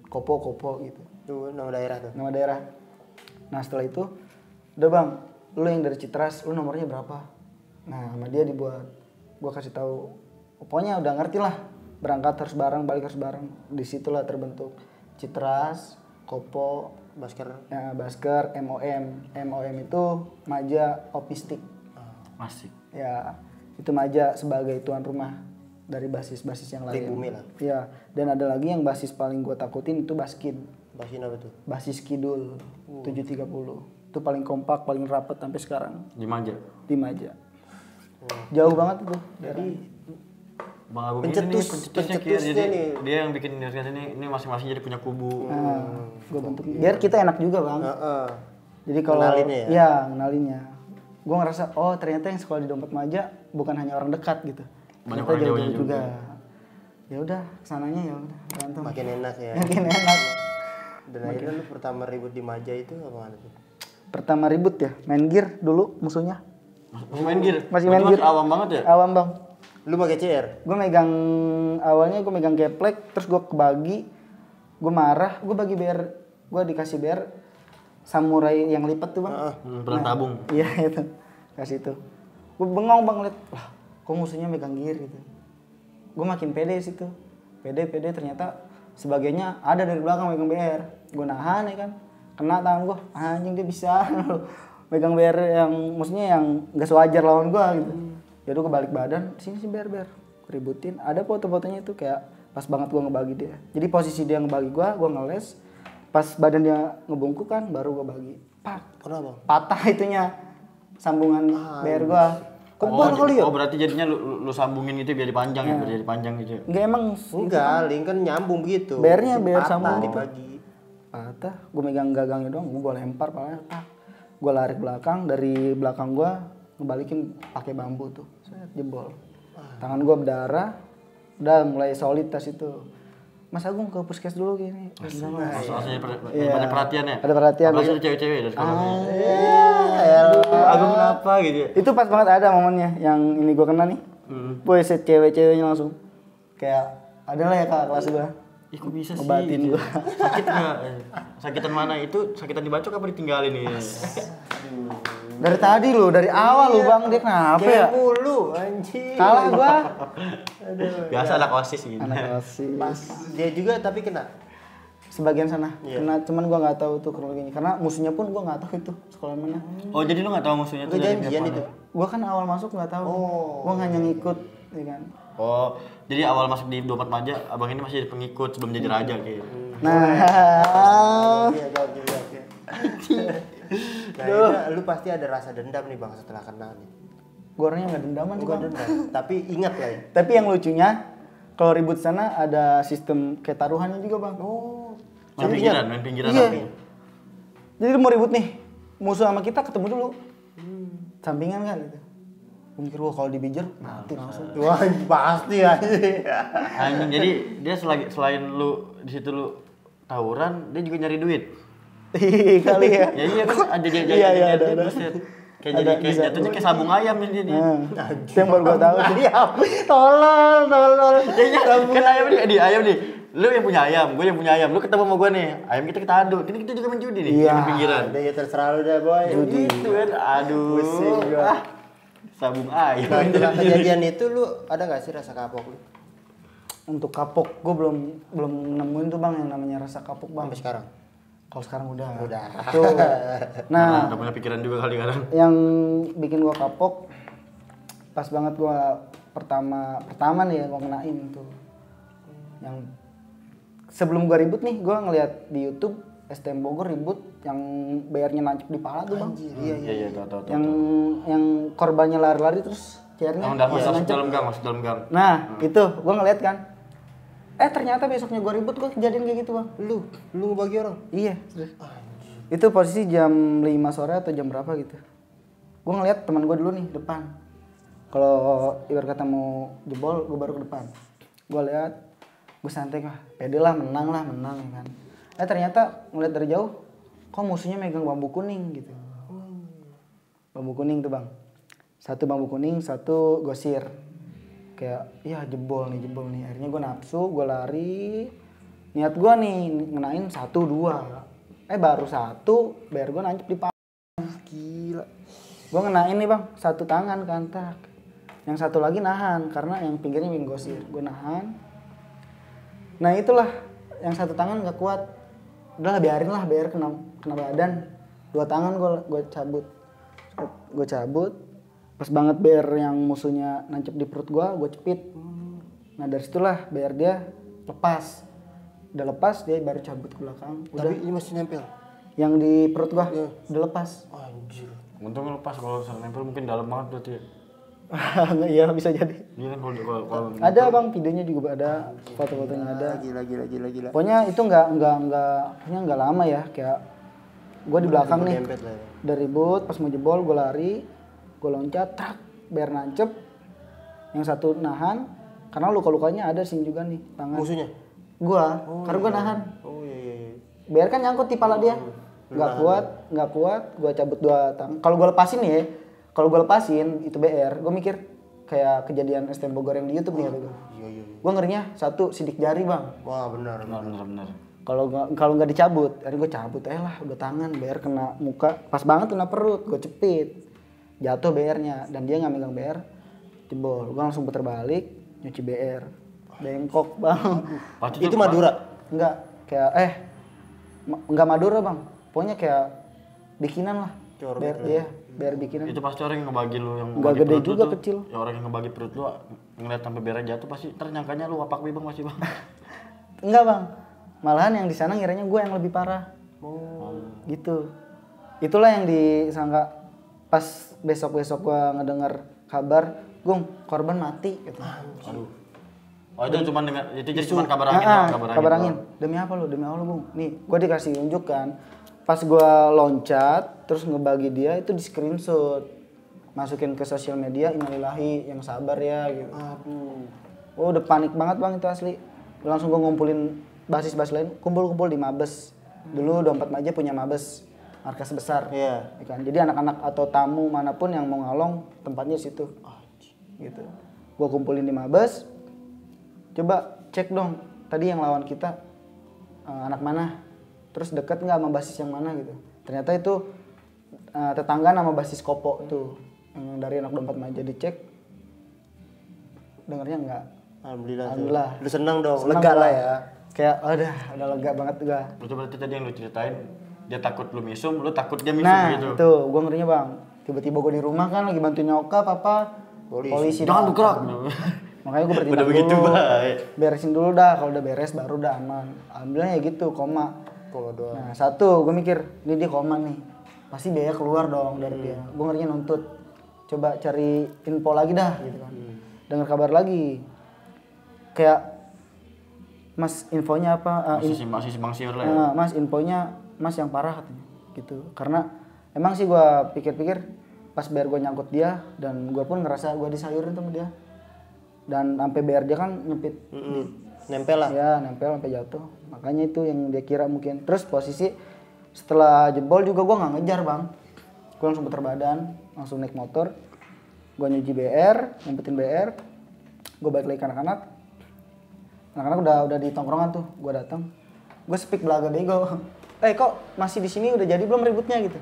Speaker 2: Kopo gitu.
Speaker 3: Tuh nama daerah tuh.
Speaker 2: Nama daerah. Nah setelah itu, udah bang, lu yang dari Citeras, lu nomornya berapa? Nah sama dia dibuat, gua kasih tahu. Pokoknya udah ngerti lah, berangkat harus bareng, balik harus bareng. Disitulah terbentuk Citeras, Kopo,
Speaker 3: Basker.
Speaker 2: ya, Basker, MOM. MOM itu Maja Opistik.
Speaker 1: Masih.
Speaker 2: Ya itu Maja sebagai tuan rumah dari basis-basis yang lain.
Speaker 3: Pribumi lah.
Speaker 2: Iya, dan ada lagi yang basis paling gue takutin itu Baskin.
Speaker 3: Baskin apa tuh?
Speaker 2: Basis Kidul 730. Itu paling kompak, paling rapat sampai sekarang
Speaker 1: Di Maja.
Speaker 2: di Maja. Jauh banget tuh dari
Speaker 1: Bang Agung
Speaker 3: Pencetusnya
Speaker 1: jadi
Speaker 3: nih.
Speaker 1: dia yang bikin universitas ini masing-masing jadi punya kubu.
Speaker 2: gue bentuk. Biar kita enak juga, Bang.
Speaker 3: Heeh.
Speaker 2: Jadi kalau
Speaker 3: Ngenalinnya ya?
Speaker 2: Iya, ngenalinnya. Gue ngerasa oh ternyata yang sekolah di Dompet Maja bukan hanya orang dekat gitu.
Speaker 1: Banyak
Speaker 2: Ternyata
Speaker 1: orang
Speaker 2: jauh-jauh
Speaker 1: jauhnya juga.
Speaker 2: Ya udah, kesananya ya udah berantem.
Speaker 3: Makin enak ya.
Speaker 2: Makin enak.
Speaker 3: Dan akhirnya lu pertama ribut di Maja itu apa tuh?
Speaker 2: Pertama ribut ya, main gear dulu musuhnya.
Speaker 1: Masih main gear.
Speaker 2: Masih main gear.
Speaker 1: Awam banget ya?
Speaker 2: Awam, Bang.
Speaker 3: Lu pakai CR?
Speaker 2: Gue awalnya gue megang keplek, terus gue kebagi, gue marah, gue bagi BR, gue dikasih BR samurai yang lipat tuh bang.
Speaker 1: Perang tabung.
Speaker 2: Iya itu, kasih itu. Gue bengong bang liat, wah kok musuhnya megang gear gitu. Gue makin pede situ, pede ternyata sebagainya ada dari belakang megang BR. Gue nahan ya kan, kena tangan gue, anjing dia bisa megang BR yang maksudnya yang gak sewajar lawan gue gitu. Ya udah gue balik badan, sini BR ributin. Ada foto-fotonya itu kayak pas banget gue ngebagi dia. Jadi posisi dia ngebagi gue ngeles. Pas badan dia ngebungkuk kan, baru gue bagi. Pak,
Speaker 3: Kenapa?
Speaker 2: patah itunya sambungan BR gue.
Speaker 3: Kebal kali ya?
Speaker 1: Oh berarti jadinya lu sambungin itu biar dipanjang ya, biar jadi panjang gitu. Ya?
Speaker 2: Enggak emang
Speaker 3: Enggak, link kan nyambung begitu.
Speaker 2: BR-nya BR
Speaker 3: Patah
Speaker 2: sambung gitu.
Speaker 3: dibagi.
Speaker 2: Patah, gue megang gagangnya doang, gue lempar palanya, tak. Gue lari ke belakang, dari belakang gue ngebalikin pakai bambu tuh, set, jebol. Tangan gue berdarah, udah mulai solid tas itu. Mas Agung ke puskes dulu gini.
Speaker 1: Langsung ada perhatian ya?
Speaker 2: Ada perhatian.
Speaker 1: Apalagi ada cewek-cewek dari sekolah.
Speaker 2: Agung kenapa gitu ya? Itu pas banget ada momennya yang ini gue kena nih. Boy set cewek-ceweknya langsung. Kayak adalah ya kak kelas gue.
Speaker 1: Ih kok bisa sih?
Speaker 2: Ngebatin
Speaker 1: gitu.
Speaker 2: gua.
Speaker 1: Sakit nggak? Sakitan mana itu? Sakitan dibacok apa ditinggalin nih?
Speaker 2: Dari tadi lo, dari awal lo bang, dia kenapa ya?
Speaker 3: Mulu anjing.
Speaker 2: Kalah gua.
Speaker 1: Biasa anak OSIS gitu.
Speaker 2: Anak OSIS.
Speaker 3: Pas dia juga tapi kena.
Speaker 2: Sebagian sana kena, cuman gua nggak tahu tuh kronologinya karena musuhnya pun gua nggak tahu itu sekolah mana.
Speaker 1: Oh jadi lu nggak tahu musuhnya tuh
Speaker 3: Itu
Speaker 1: dari
Speaker 3: janjian
Speaker 1: pihak
Speaker 3: itu.
Speaker 1: mana?
Speaker 2: Gua kan awal masuk nggak tahu. Gua hanya ngikut, ya kan.
Speaker 1: Oh jadi awal masuk di Dompet Maja, abang ini masih pengikut sebelum jadi raja gitu.
Speaker 2: Nah,
Speaker 3: Iya, oke. Nah, ini lu pasti ada rasa dendam nih Bang setelah kena nih.
Speaker 2: gua orangnya nggak dendaman sih
Speaker 3: Bukan
Speaker 2: bang.
Speaker 3: dendam, tapi ingat lah ya.
Speaker 2: Tapi yang lucunya, kalau ribut sana ada sistem kayak taruhannya juga bang.
Speaker 3: Oh,
Speaker 1: Main pinggiran
Speaker 2: Iya.
Speaker 1: tapi.
Speaker 2: Jadi lu mau ribut nih, musuh sama kita ketemu dulu. Sampingan kan gitu. Gua mikir gua kalau dibijer mati langsung.
Speaker 3: wah pasti ya.
Speaker 1: Anjing jadi dia selain lu di situ lu tawuran, dia juga nyari duit.
Speaker 2: Kali ya.
Speaker 1: Ya iya kan ada
Speaker 2: Iya, ada.
Speaker 1: buset. Kayak
Speaker 2: Ada,
Speaker 1: jadi kayak
Speaker 2: bisa.
Speaker 1: jatuhnya kayak sabung ayam ini dia nih.
Speaker 2: Itu yang baru gua tahu sih.
Speaker 3: Tolol.
Speaker 1: Kan ayam nih, ayam nih. Lu yang punya ayam, gue yang punya ayam. Lu ketemu sama gue nih, ayam kita adu. Ini kita juga main judi nih,
Speaker 2: Iya.
Speaker 1: di pinggiran.
Speaker 3: Udah ya terserah lu dah boy.
Speaker 1: Gitu kan, aduh.
Speaker 3: Pusing gua.
Speaker 1: Sabung ayam.
Speaker 3: Nah, setelah kejadian itu lu ada gak sih rasa kapok lu?
Speaker 2: Untuk kapok, gue belum nemuin tuh bang yang namanya rasa kapok bang.
Speaker 3: Sampai sekarang?
Speaker 2: Kalau sekarang udah.
Speaker 3: Udah.
Speaker 2: Tuh.
Speaker 1: Nah,
Speaker 2: Nah,
Speaker 1: udah punya pikiran juga kali kadang.
Speaker 2: yang bikin gue kapok, pas banget gue pertama nih ya gue kenain tuh. Yang sebelum gue ribut nih, gue ngeliat di YouTube STM Bogor ribut yang bayarnya nancep di pala tuh bang.
Speaker 1: Iya, tahu.
Speaker 2: Yang korbannya lari-lari terus chairnya
Speaker 1: Masuk dalam gang.
Speaker 2: Nah itu gue ngeliat kan, Ternyata besoknya gue ribut, gue kejadian kayak gitu bang.
Speaker 3: Lu ngebagi orang?
Speaker 2: Iya. Itu posisi jam 5 sore atau jam berapa gitu. Gue ngeliat teman gue dulu nih depan. Kalau ibarat kata mau jebol, gue baru ke depan. Gue lihat, gue santai lah, pede lah, menang ya kan. Ternyata ngeliat dari jauh, kok musuhnya megang bambu kuning gitu. Bambu kuning tuh bang. Satu bambu kuning, satu gosir. Kayak, ya jebol nih. Akhirnya gue nafsu, gue lari. Niat gue nih ngenain 1, 2. Baru 1, biar gue nancep di paha. Gila. Gue ngenain nih bang, 1 tangan kantak. Yang satu lagi nahan, karena yang pinggirnya yang gosir. Gue nahan. Nah itulah, yang 1 tangan gak kuat. Udah biarin kena badan. 2 tangan gue cabut. Gue cabut. Pas banget BR yang musuhnya nancep di perut gue cepit. Nah dari situlah BR dia lepas. Udah lepas dia baru cabut ke belakang.
Speaker 3: Tapi ini masih nempel?
Speaker 2: Yang di perut gue udah lepas.
Speaker 3: Anjir.
Speaker 1: Untung lepas, kalau nempel mungkin dalam banget berarti ya.
Speaker 2: Iya bisa jadi.
Speaker 1: Iya kan kalau
Speaker 2: Ada bang, videonya juga ada, foto-fotonya ada.
Speaker 3: Gila.
Speaker 2: Pokoknya itu nggak lama ya, kayak gue di belakang nih. Udah ribut, pas mau jebol gue lari. Gue loncat, trak, biar nancep. Yang satu nahan, karena luka-lukanya ada sih juga nih tangan.
Speaker 3: Musuhnya?
Speaker 2: Gua, karena gue nahan.
Speaker 3: Oh iya.
Speaker 2: Biar kan nyangkut di pala dia. Nggak kuat, gue cabut 2 tangan. Kalau gue lepasin itu BR, gue mikir kayak kejadian STM Bogor yang di YouTube nih kata gue.
Speaker 3: Iya.
Speaker 2: Gue ngerinya 1 sidik jari bang.
Speaker 3: Wah benar.
Speaker 2: Kalau nggak dicabut, akhirnya gue cabut lah 2 tangan, BR kena muka, pas banget kena perut, gue cepit. Jatuh BR-nya dan dia nggak megang BR, jebol. Gue langsung puter balik, nyuci BR, bengkok bang.
Speaker 3: Itu Madura?
Speaker 2: Enggak, kayak enggak Madura bang. Pokoknya kayak bikinan lah. BR bikinan.
Speaker 1: Itu pasti orang yang ngebagi lu yang
Speaker 2: nggak gede juga tuh, kecil.
Speaker 1: Ya orang yang ngebagi perut lu ngeliat sampai BR jatuh pasti ternyangkanya lu wapak bang masih bang.
Speaker 2: Enggak bang, malahan yang di sana ngiranya gue yang lebih parah. Gitu. Itulah yang disangka. Pas besok gue ngedengar kabar, Gung, korban mati gitu.
Speaker 1: Aduh. Oh itu cuma kabar angin.
Speaker 2: Kabar angin. Demi apa lu? Demi Allah, Bung. Nih, gue dikasih unjuk kan. Pas gue loncat, terus ngebagi dia itu di screenshot. Masukin ke sosial media, innalillahi, yang sabar ya gitu. Udah panik banget bang itu asli. Langsung gue ngumpulin basis lain, kumpul di Mabes. Dulu Dompet Maja punya Mabes. Markas besar,
Speaker 3: ya
Speaker 2: kan? Jadi anak-anak atau tamu manapun yang mau ngalong tempatnya di situ, gitu. Gua kumpulin di Mabes, coba cek dong tadi yang lawan kita anak mana, terus deket nggak sama basis yang mana gitu. Ternyata itu tetangga nama basis Kopo tuh, yang dari anak Dompet Maja. Dicek, dengarnya nggak. Alhamdulillah.
Speaker 3: Lu seneng dong, lega lah ya.
Speaker 2: Kayak udah lega banget gua.
Speaker 1: Itu berarti tadi yang lu ceritain, dia takut lu mesum, lu takut dia mesum gitu.
Speaker 2: Nah itu, gue ngerinya bang. Tiba-tiba gue di rumah kan lagi bantuin nyokap polisi.
Speaker 1: Jangan bergerak.
Speaker 2: Makanya gue bertindak dulu.
Speaker 1: Begitu baik.
Speaker 2: Beresin dulu dah, kalau udah beres baru udah aman. Alhamdulillah ya gitu, koma doang. Nah 1, gue mikir, ini dia koma nih. Pasti biaya keluar dong dari dia. Gue ngerinya nuntut. Coba cari info lagi dah gitu kan. Dengar kabar lagi. Kayak, Mas infonya apa?
Speaker 1: Masih simpang siur lah ya.
Speaker 2: Mas infonya Mas yang parah katanya gitu. Karena emang sih gue pikir-pikir pas BR gue nyangkut dia, dan gue pun ngerasa gue disayurin sama dia, dan sampai BR dia kan nyempit
Speaker 3: nempel lah
Speaker 2: ya, nempel sampai jatuh. Makanya itu yang dia kira mungkin. Terus posisi setelah jebol juga gue nggak ngejar bang, gue langsung putar badan, langsung naik motor, gue nyuci BR, nyempetin BR, gue balik lagi ke anak-anak udah di tongkrongan tuh. Gue datang, gue speak belaga bego. Kok masih di sini, udah jadi belum ributnya gitu.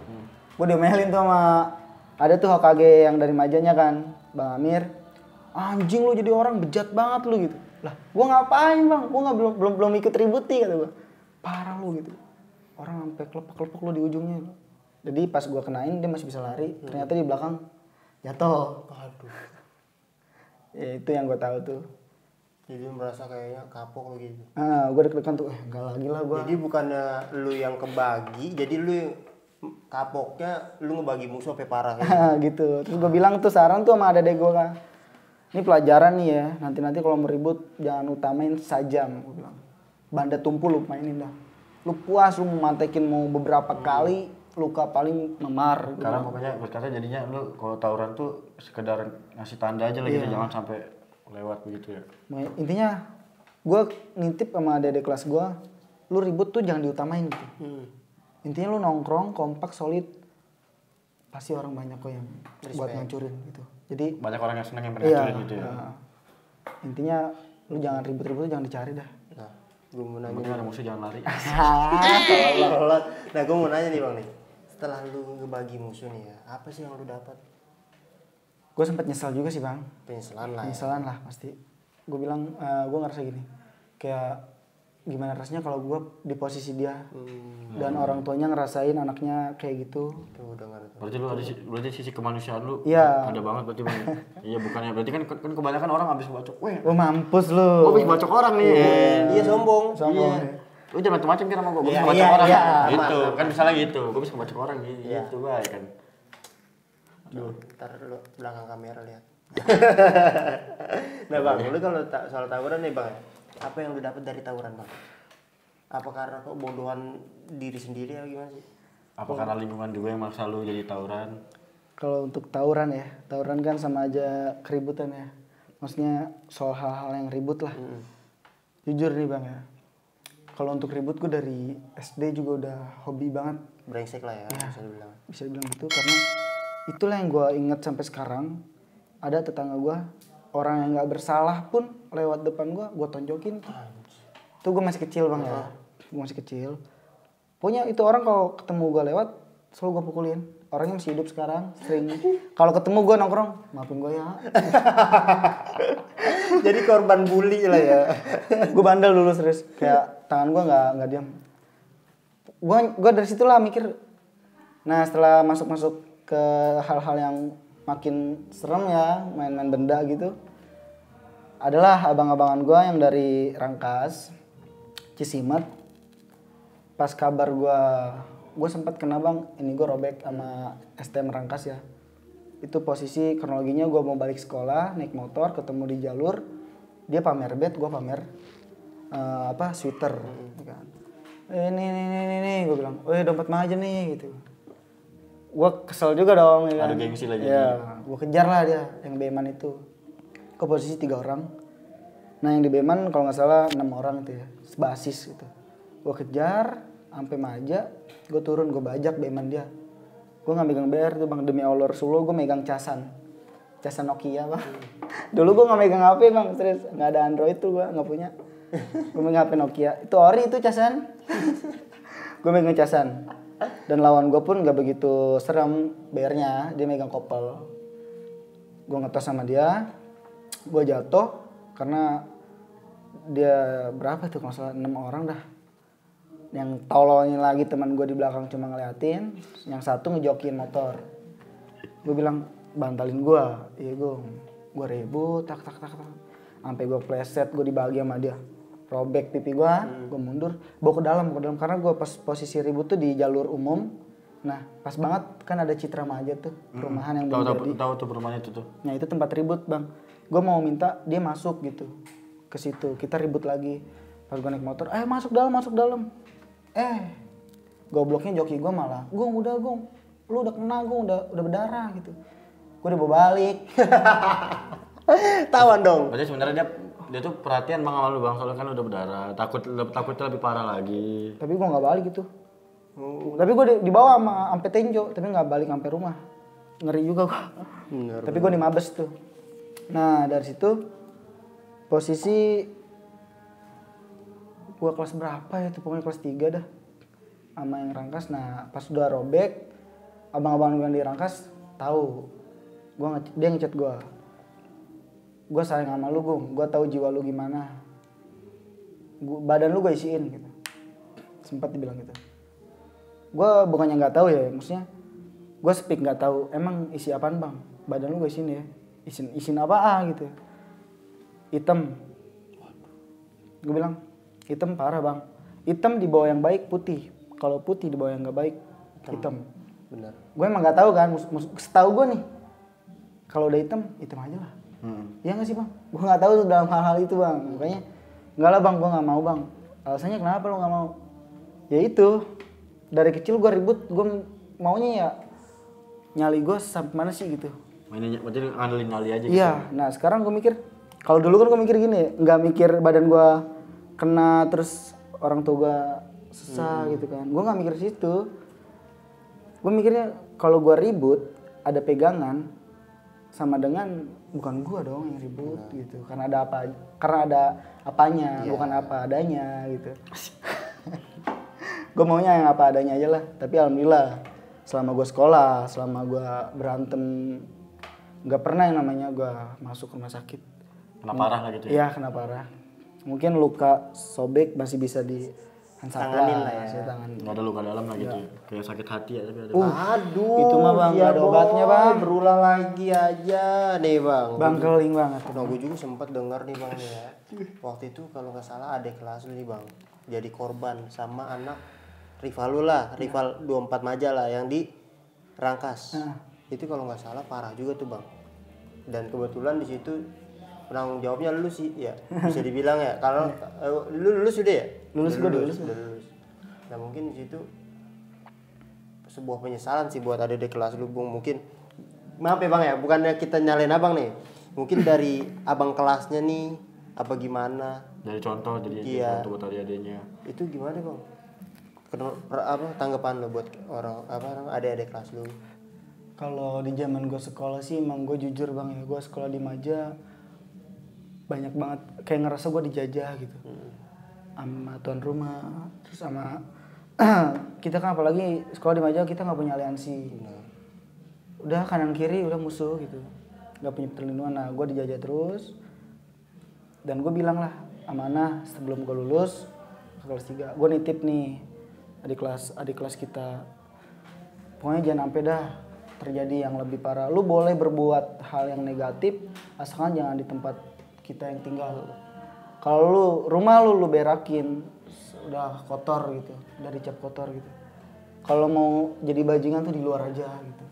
Speaker 2: Gue diomelin tuh sama, ada tuh Hokage yang dari Majanya kan, Bang Amir. Anjing lu jadi orang bejat banget lu gitu. Lah, gue ngapain bang? Gue belum ikut ribut nih kata gue. Parah lu gitu. Orang sampai kelepek lu di ujungnya. Jadi pas gue kenain dia masih bisa lari, ternyata di belakang jatuh.
Speaker 3: Aduh.
Speaker 2: Ya, itu yang gue tahu tuh.
Speaker 3: Jadi merasa kayaknya kapok lu gitu.
Speaker 2: Gue deg-degan tuh, enggak lagi lah gue.
Speaker 3: Jadi bukannya lu yang kebagi, jadi lu kapoknya lu ngebagi musuh sampai parah gitu.
Speaker 2: Gitu. Terus gue bilang tuh saran tuh sama adek gue kan. ini pelajaran nih ya, nanti kalau mau ribut jangan utamain sajam, gue bilang. Banda tumpul lu mainin dah. Lu puas lu mantekin mau beberapa kali, luka paling memar.
Speaker 1: Karena pokoknya berkata jadinya lu kalau tawuran tuh sekedar ngasih tanda aja lah gitu, jangan sampai lewat begitu ya.
Speaker 2: Intinya gue nitip sama adik kelas gue, lu ribut tuh jangan diutamain gitu. Intinya lu nongkrong kompak solid, pasti orang banyak kok yang buat ngancurin gitu. Jadi
Speaker 1: Banyak orang yang seneng yang pernah ngancurin gitu ya.
Speaker 2: intinya lu jangan ribut-ribut, jangan dicari dah.
Speaker 3: Nah, gue mau nanya.
Speaker 1: Penting ada musuh jangan lari.
Speaker 3: Tolol. Nah, gue mau nanya nih bang nih. Setelah lu ngebagi musuh nih ya, apa sih yang lu dapat?
Speaker 2: Gue sempet nyesal juga sih bang.
Speaker 3: Penyesalan lah.
Speaker 2: Penyesalan lah pasti. Gue bilang, gue ngerasa gini, kayak gimana rasanya kalau gue di posisi dia dan orang tuanya ngerasain anaknya kayak gitu.
Speaker 3: Tuh udah nggak ada.
Speaker 1: Berarti sisi kemanusiaan lu
Speaker 2: Iya.
Speaker 1: ada banget berarti bang. Iya bukannya berarti kan kebanyakan orang habis bacok. Weh,
Speaker 2: Oh mampus lu.
Speaker 1: gua habis bacok orang nih.
Speaker 3: Iya sombong.
Speaker 2: Sombong.
Speaker 1: Lu jangan macam-macam kan sama gua. Gua
Speaker 3: Iya,
Speaker 1: bisa bacok
Speaker 3: iya,
Speaker 1: orang.
Speaker 3: iya.
Speaker 1: Gitu. Kan misalnya gitu. Gua bisa bacok orang gitu baik kan.
Speaker 3: Duh, ntar lu belakang kamera lihat. Nah bang, lu kalau soal tawuran nih bang, apa yang lu dapat dari tawuran bang? Apa karena kebodohan diri sendiri atau gimana sih?
Speaker 1: Apa karena lingkungan juga yang maksa lu jadi tawuran?
Speaker 2: Kalau untuk tawuran ya, tawuran kan sama aja keributan ya. Maksudnya soal hal-hal yang ribut lah. Jujur nih bang ya, kalau untuk ribut gue dari SD juga udah hobi banget.
Speaker 3: Brengsek lah ya, bisa dibilang.
Speaker 2: Bisa dibilang gitu karena itulah yang gue inget sampai sekarang. Ada tetangga gue, orang yang nggak bersalah pun lewat depan gue tonjokin. Tuh gue masih kecil bang ya, gue masih kecil. Pokoknya itu orang kalau ketemu gue lewat, selalu gue pukulin. Orangnya masih hidup sekarang, sering. Kalau ketemu gue nongkrong, maafin gue ya.
Speaker 3: Jadi korban bully lah ya.
Speaker 2: Gue bandel dulu serius, kayak tangan gue nggak diam. Gue dari situlah mikir. Nah setelah masuk ke hal-hal yang makin serem ya, main-main benda gitu, adalah abang-abangan gue yang dari Rangkas, Cisimet. Pas kabar gue sempat kena bang, ini gue robek sama STM Rangkas ya. Itu posisi kronologinya gue mau balik sekolah, naik motor, ketemu di jalur, dia pamer bed, gue pamer sweater, kan. Ini, gue bilang, dompet mah aja nih gitu. Gue kesel juga dong, ya kan.
Speaker 1: Ada gengsi lah jadi.
Speaker 2: Ya, gue kejar lah dia, yang Beman itu. Ke posisi 3 orang. Nah yang di Beman kalau nggak salah 6 orang itu ya, basis gitu. Gue kejar, sampai Maja, gue turun, gue bajak Beman dia. Gue nggak megang BR tuh bang, demi Allah Rasulullah gue megang casan Nokia bang. Dulu gue nggak megang HP bang, serius nggak ada Android tuh gue nggak punya. Gue megang HP Nokia, itu ori itu casan. Gue megang casan. Dan lawan gue pun nggak begitu serem BR-nya, dia megang kopel. Gue ngetos sama dia, gue jatuh karena dia berapa tuh kalau salah 6 orang dah. Yang tolongin lagi teman gue di belakang cuma ngeliatin, yang satu ngejokin motor. Gue bilang bantalin gue, iya gue ribut, tak. Sampai gue pleset, gue dibagi sama dia. Robek pipi gue mundur, bawa ke dalam karena gue pas posisi ribut tuh di jalur umum. Nah pas banget kan ada Citra Maja tuh, perumahan yang belum jadi.
Speaker 1: Tahu tuh perumahan itu tuh.
Speaker 2: Nah itu tempat ribut bang. Gue mau minta dia masuk gitu ke situ, kita ribut lagi. Pas gue naik motor, masuk dalam. Gobloknya joki gue malah, lu udah kena, gue udah berdarah gitu. Gue dibawa balik.
Speaker 3: Tawan dong.
Speaker 1: Berarti sebenarnya dia tuh perhatian bang sama lu bang, soalnya kan udah berdarah. Takutnya lebih parah lagi.
Speaker 2: Tapi gue nggak balik gitu. Tapi gue dibawa sama sampai Tenjo, tapi nggak balik sampai rumah. Ngeri juga gue. Tapi gue di Mabes tuh. Nah dari situ posisi gue kelas berapa ya tuh, pokoknya kelas 3 dah sama yang Rangkas. Nah pas udah robek, abang-abang yang di Rangkas tahu dia ngechat gue sayang sama lu gue tahu jiwa lu gimana, badan lu gue isiin gitu, sempat dibilang gitu. Gue bukannya nggak tahu ya, maksudnya gue speak nggak tahu emang isi apaan bang, badan lu gue isiin ya, isin apa gitu, hitam. Gue bilang hitam parah bang, hitam di bawah yang baik putih, kalau putih di bawah yang nggak baik hitam.
Speaker 3: Benar.
Speaker 2: Gue emang nggak tahu kan, setahu gue nih kalau udah hitam aja lah. Iya nggak sih bang? Gue nggak tahu tuh dalam hal-hal itu bang. Makanya nggak lah bang, gue nggak mau bang. Alasannya kenapa lo nggak mau? Ya itu dari kecil gue ribut, gue maunya ya nyali gue sampai mana sih gitu.
Speaker 1: Mainnya berarti ngandelin nyali aja gitu.
Speaker 2: Iya, nah sekarang gue mikir, kalau dulu kan gue mikir gini, nggak mikir badan gue kena terus orang tua gue susah gitu kan. Gue nggak mikir situ. Gue mikirnya kalau gue ribut ada pegangan sama dengan bukan gue dong yang ribut gitu. Karena ada apanya, bukan apa adanya gitu. Gue maunya yang apa adanya aja lah. Tapi alhamdulillah selama gue sekolah, selama gue berantem, nggak pernah yang namanya gue masuk rumah sakit.
Speaker 1: Kena parah lah gitu ya?
Speaker 2: Iya kena parah. Mungkin luka sobek masih bisa
Speaker 3: Tanganin lah ya.
Speaker 2: Tanganin.
Speaker 1: Nggak ada luka dalam lah gitu ya? Kayak sakit hati ya tapi ada.
Speaker 3: Aduh,
Speaker 2: itu mah bang,
Speaker 3: iya
Speaker 2: nggak ada obatnya bang.
Speaker 3: Berulang lagi aja nih bang.
Speaker 2: Bang keling banget.
Speaker 3: Nah, gue juga sempat dengar nih bang ya. Waktu itu kalau nggak salah adik kelas lu nih bang, jadi korban sama anak rival lu lah, rival 24 Maja lah yang di Rangkas. Itu kalau nggak salah parah juga tuh bang. Dan kebetulan di situ penanggung jawabnya lu sih ya, bisa dibilang ya. Kalau lu lulus sudah ya?
Speaker 2: Lulus.
Speaker 3: Udah lulus. Nah mungkin di situ sebuah penyesalan sih buat adik kelas lu bung. Mungkin maaf ya bang ya, bukannya kita nyalain abang nih. Mungkin dari abang kelasnya nih apa gimana?
Speaker 1: Dari contoh jadi
Speaker 3: Iya.
Speaker 1: contoh buat adik-adiknya.
Speaker 3: Itu gimana bang? Apa tanggapan lo buat adik-adik kelas lu?
Speaker 2: Kalau di zaman gue sekolah sih emang gue jujur bang ya, gue sekolah di Maja banyak banget kayak ngerasa gue dijajah gitu. Sama tuan rumah, terus sama kita kan apalagi sekolah di Maja kita nggak punya aliansi. Udah kanan kiri udah musuh gitu, nggak punya perlindungan. Nah gue dijajah terus dan gue bilang lah amanah sebelum gue lulus ke kelas 3 gue nitip nih adik kelas kita, pokoknya jangan sampai dah terjadi yang lebih parah. Lu boleh berbuat hal yang negatif asalkan jangan di tempat kita yang tinggal. Kalau lu rumah lu berakin udah kotor gitu, udah dicap kotor gitu. Kalau mau jadi bajingan tuh di luar aja gitu.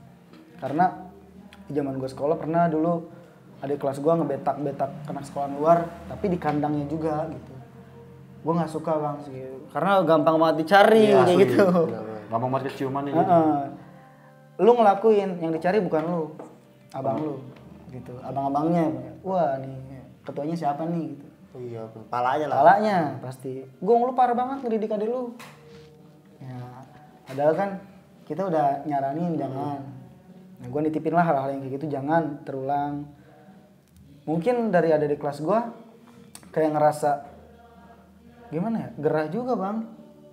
Speaker 2: Karena di zaman gue sekolah pernah dulu adik kelas gue ngebetak anak sekolah luar, tapi di kandangnya juga gitu. Gue nggak suka bang sih, karena gampang banget dicari
Speaker 1: Iya,
Speaker 2: kayak gitu.
Speaker 1: Gampang banget keciuman ya gitu.
Speaker 2: Lu ngelakuin, yang dicari bukan lu, abang lu gitu, abang-abangnya. Wah nih ketuanya siapa nih gitu.
Speaker 3: Oh iya, palanya lah.
Speaker 2: Palanya pasti. Gong lu parah banget ngedidik adik lu. Ya, padahal kan kita udah nyaranin jangan. Nah, gue nitipin lah hal-hal yang kayak gitu jangan terulang. Mungkin dari adik kelas gue kayak ngerasa gimana ya, gerah juga bang.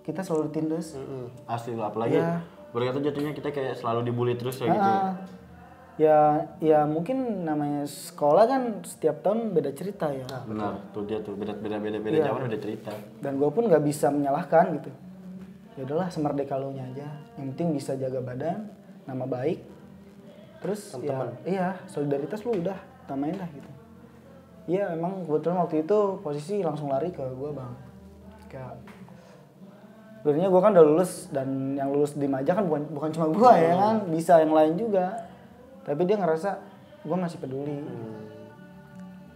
Speaker 2: Kita selalu ditindas.
Speaker 1: Asli lah, apalagi
Speaker 2: Iya.
Speaker 1: berkata jatuhnya kita kayak selalu dibully terus kayak gitu.
Speaker 2: Ya mungkin namanya sekolah kan setiap tahun beda cerita ya.
Speaker 1: Benar, tuh dia tuh beda
Speaker 2: Iya.
Speaker 1: zaman beda cerita.
Speaker 2: Dan gue pun nggak bisa menyalahkan gitu. Ya udahlah semerdeka lu nya aja. Yang penting bisa jaga badan, nama baik. Terus ya, iya solidaritas lu udah tamain dah gitu. Iya emang kebetulan waktu itu posisi langsung lari ke gue bang. Kayak sebenarnya gue kan udah lulus dan yang lulus di Maja kan bukan cuma gue ya kan, bisa yang lain juga. Tapi dia ngerasa gue masih peduli.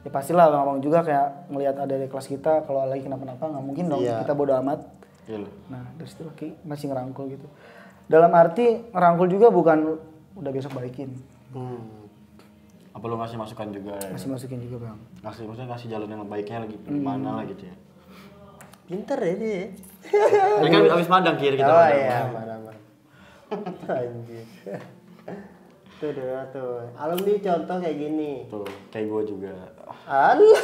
Speaker 2: Ya pastilah abang-abang juga kayak ngelihat ada di kelas kita kalau lagi kenapa-napa nggak mungkin dong kita bodo amat.
Speaker 1: Iya loh.
Speaker 2: Nah dari situ Ki masih ngerangkul gitu. Dalam arti ngerangkul juga bukan udah besok balikin.
Speaker 1: Apa lu ngasih masukan juga ya?
Speaker 2: Masih masukin juga bang.
Speaker 1: Maksudnya ngasih jalan yang baiknya lagi mana lah gitu ya.
Speaker 3: Pinter ya dia.
Speaker 1: Ini kan abis pandang kiri kita.
Speaker 3: Oh iya, mana. Anjir. Tuh deh tuh. Alumni contoh kayak gini.
Speaker 1: Tuh, kayak gue juga.
Speaker 3: Allah.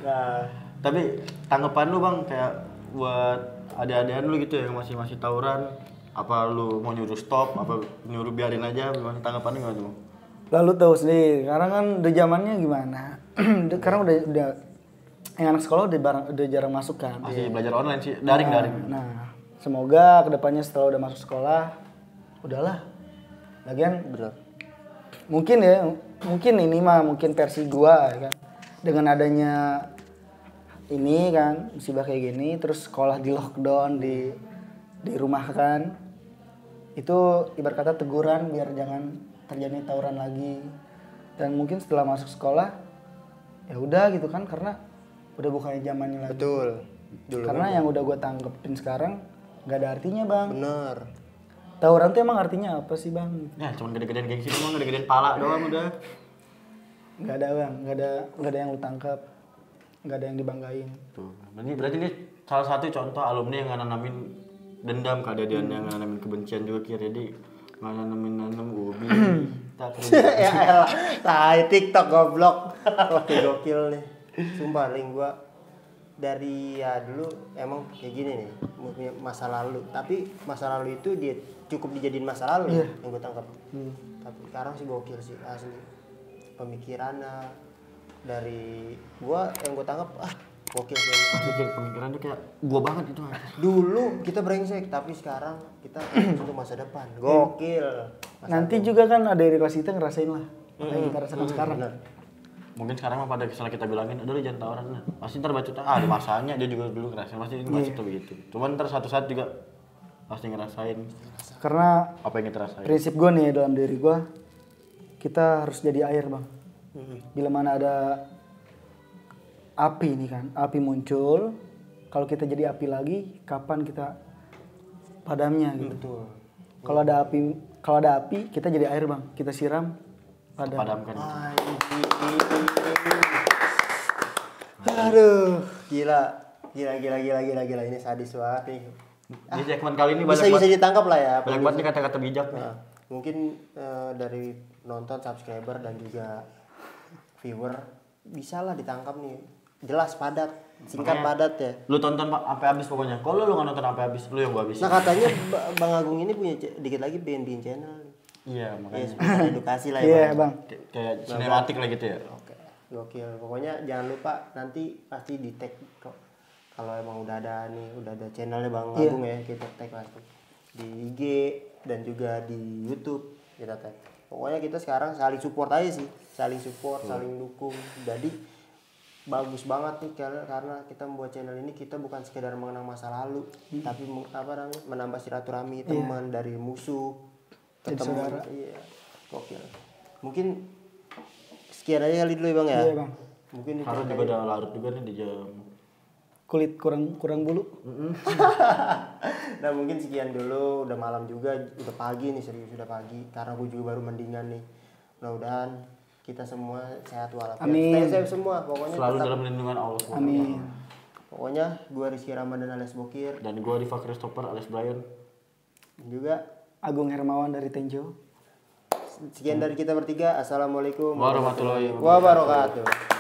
Speaker 3: Nah,
Speaker 1: Tapi tanggapan lu bang kayak buat adik-adikan lu gitu ya yang masih tawuran, apa lu mau nyuruh stop, apa nyuruh biarin aja, gimana tanggapan lu gimana tuh?
Speaker 2: Lalu tahu sendiri, sekarang kan udah zamannya gimana? Sekarang udah yang anak sekolah udah jarang masuk kan.
Speaker 1: Masih belajar online sih, daring.
Speaker 2: Nah, semoga kedepannya setelah udah masuk sekolah, udahlah. Lagian
Speaker 3: bener.
Speaker 2: mungkin ini mah mungkin versi gua ya kan. Dengan adanya ini kan musibah kayak gini, terus sekolah di lockdown di rumah kan. Itu ibarat kata teguran biar jangan terjadi tawuran lagi. Dan mungkin setelah masuk sekolah ya udah gitu kan, karena udah bukannya zamannya lagi.
Speaker 3: Betul. Dulu
Speaker 2: Karena yang udah gue tanggepin sekarang nggak ada artinya bang.
Speaker 3: bener.
Speaker 2: Tawuran tuh emang artinya apa sih bang?
Speaker 1: Ya cuma gede-gedean gengsi doang, gede-gedean pala doang udah.
Speaker 2: Nggak ada bang, nggak ada yang lu tangkap, nggak ada yang dibanggain.
Speaker 1: Tuh, berarti ini salah satu contoh alumni yang nanamin dendam ke dia yang nanamin kebencian juga kira jadi nanam ubi. Tak
Speaker 3: Ya elah, tai TikTok goblok. Oke gokil nih. Sumpah link gua dari ya dulu emang kayak gini nih, punya masa lalu. Tapi masa lalu itu dia cukup dijadiin masa lalu yang gue tangkap. Tapi sekarang sih gokil sih asli. Pemikirannya dari gua yang gue tangkap gokil sih.
Speaker 1: pikir pemikiran tuh kayak gua banget itu.
Speaker 3: Dulu kita brengsek tapi sekarang kita untuk masa depan. Gokil.
Speaker 2: Nanti juga kan ada di kelas kita ngerasain lah apa yang kita rasakan sekarang.
Speaker 3: Bener.
Speaker 1: Mungkin sekarang mah pada kesalahan kita bilangin, aduh lu jangan tawuran lah. Pasti ntar baca ada masanya dia juga dulu ngerasain, pasti masih tuh begitu. Cuman ntar satu saat juga pasti ngerasain
Speaker 2: Karena
Speaker 1: apa yang kita rasain.
Speaker 2: prinsip gue nih dalam diri gue, kita harus jadi air bang. Bila mana ada api nih kan, api muncul, kalau kita jadi api lagi, kapan kita padamnya gitu.
Speaker 3: Betul.
Speaker 2: Kalau ada api, kita jadi air bang, kita siram, padam.
Speaker 1: Padamkan.
Speaker 3: Aduh, gila ini sadis banget nih.
Speaker 1: Di segmen kali ini
Speaker 3: Bisa
Speaker 1: banyak
Speaker 3: ditangkap lah ya.
Speaker 1: banyak banget nih kata-kata bijak nih.
Speaker 3: Nah, mungkin dari nonton, subscriber dan juga viewer bisa lah ditangkap nih. Jelas padat, singkat padat ya.
Speaker 1: Lu tonton sampai habis pokoknya. Kalau lu nggak nonton sampai habis, lu yang gua habisin.
Speaker 3: Nah katanya Bang Agung ini punya dikit lagi bikin channel.
Speaker 1: Iya,
Speaker 3: Ya
Speaker 1: makanya
Speaker 3: sebenarnya edukasi lah ya.
Speaker 2: Iya
Speaker 3: Bang.
Speaker 2: bang.
Speaker 1: kayak sinematik lah gitu ya.
Speaker 3: Oke, gokil. Pokoknya jangan lupa nanti pasti di tag kok. Kalau emang udah ada channelnya Bang Agung ya, kita tag pasti di IG dan juga di YouTube kita tag. Pokoknya kita sekarang saling support aja sih, saling support, saling dukung. Jadi bagus banget nih karena kita membuat channel ini, kita bukan sekedar mengenang masa lalu, tapi menambah silaturahmi teman dari musuh ketemu. Iya, gokil. Mungkin sekian aja kali dulu ya Bang ya.
Speaker 2: Iya bang.
Speaker 3: Mungkin itu
Speaker 1: Karena juga udah larut juga nih di jam.
Speaker 2: Kulit kurang bulu.
Speaker 3: Nah mungkin sekian dulu, udah malam juga, udah pagi nih, serius udah pagi karena gue juga baru mendingan nih. Mudah-mudahan kita semua sehat walafiat.
Speaker 2: Amin.
Speaker 3: Stay safe semua pokoknya.
Speaker 1: Selalu
Speaker 3: tetap.
Speaker 1: dalam lindungan Allah SWT.
Speaker 2: Amin.
Speaker 3: Pokoknya gue Rizky Ramadan alias Bokir
Speaker 1: Dan gua Riva Christopher alias Brian.
Speaker 3: dan juga
Speaker 2: Agung Hermawan dari Tenjo.
Speaker 3: sekian dari kita bertiga. Assalamualaikum
Speaker 1: Warahmatullahi
Speaker 3: wabarakatuh.